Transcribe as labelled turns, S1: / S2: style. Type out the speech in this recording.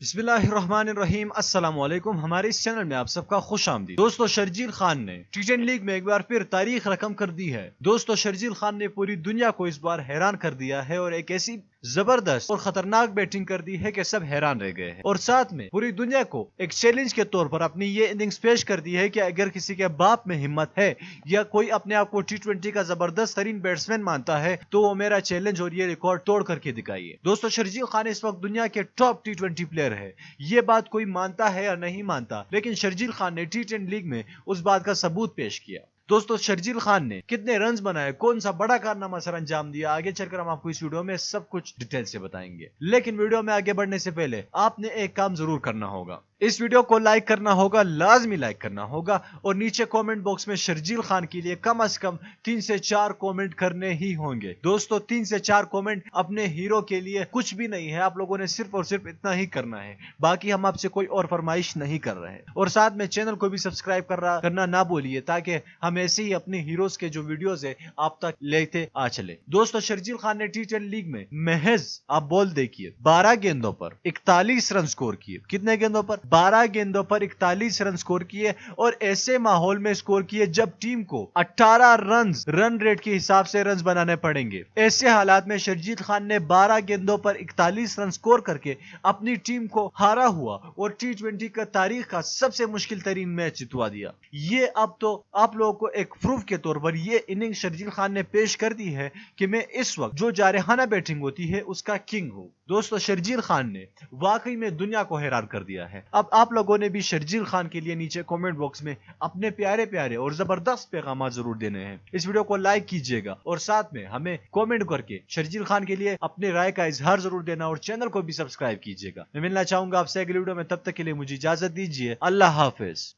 S1: बिस्मिल्लाहिर्रहमानिर्रहीम अस्सलाम वालेकुम। हमारे इस चैनल में आप सबका खुश आमदीद। दोस्तों, शर्जील खान ने T10 लीग में एक बार फिर तारीख रकम कर दी है। दोस्तों, शर्जील खान ने पूरी दुनिया को इस बार हैरान कर दिया है और एक ऐसी जबरदस्त और खतरनाक बैटिंग कर दी है कि सब हैरान रह गए हैं। और साथ में पूरी दुनिया को एक चैलेंज के तौर पर अपनी ये इनिंग्स पेश कर दी है कि अगर किसी के बाप में हिम्मत है या कोई अपने आप को T20 का जबरदस्त तरीन बैट्समैन मानता है तो वो मेरा चैलेंज और ये रिकॉर्ड तोड़ करके दिखाइए। दोस्तों, शर्जील खान इस वक्त दुनिया के टॉप T20 प्लेयर है। ये बात कोई मानता है या नहीं मानता, लेकिन शर्जील खान ने T10 लीग में उस बात का सबूत पेश किया। दोस्तों, शर्जील खान ने कितने रन्स बनाए, कौन सा बड़ा कारनामा सर अंजाम दिया, आगे चलकर हम आपको इस वीडियो में सब कुछ डिटेल से बताएंगे। लेकिन वीडियो में आगे बढ़ने से पहले आपने एक काम जरूर करना होगा। इस वीडियो को लाइक करना होगा, लाजमी लाइक करना होगा और नीचे कमेंट बॉक्स में शर्जील खान के लिए कम से कम 3 से 4 कमेंट करने ही होंगे। दोस्तों, 3 से 4 कमेंट अपने हीरो के लिए कुछ भी नहीं है, आप लोगों ने सिर्फ और सिर्फ इतना ही करना है। बाकी हम आपसे कोई और फरमाइश नहीं कर रहे हैं। और साथ में चैनल को भी सब्सक्राइब करना ना भूलिए, ताकि हम ऐसे ही अपने हीरोज के जो वीडियोस है आप तक लेते आ चले। दोस्तों, शर्जील खान ने T10 लीग में महज आप बोल देखिए 12 गेंदों पर 41 रन स्कोर किए। कितने गेंदों पर? 12 गेंदों पर 41 रन स्कोर किए और ऐसे माहौल में स्कोर किए जब टीम को 18 रन रेट के हिसाब से रन बनाने पड़ेंगे। ऐसे हालात में शर्जील खान ने 12 गेंदों पर 41 रन स्कोर करके अपनी टीम को हारा हुआ और T20 का तारीख का सबसे मुश्किल तरीन मैच जितवा दिया। ये अब तो आप लोगों को एक प्रूफ के तौर पर ये इनिंग शर्जील खान ने पेश कर दी है कि मैं इस वक्त जो जारहाना बैटिंग होती है उसका किंग हूं। दोस्तों, शर्जील खान ने वाकई में दुनिया को हैरान कर दिया है। अब आप लोगों ने भी शर्जील खान के लिए नीचे कमेंट बॉक्स में अपने प्यारे प्यारे और जबरदस्त पैगाम जरूर देने हैं। इस वीडियो को लाइक कीजिएगा और साथ में हमें कमेंट करके शर्जील खान के लिए अपनी राय का इजहार जरूर देना और चैनल को भी सब्सक्राइब कीजिएगा। मैं मिलना चाहूंगा आपसे अगली वीडियो में, तब तक के लिए मुझे इजाजत दीजिए। अल्लाह हाफिज।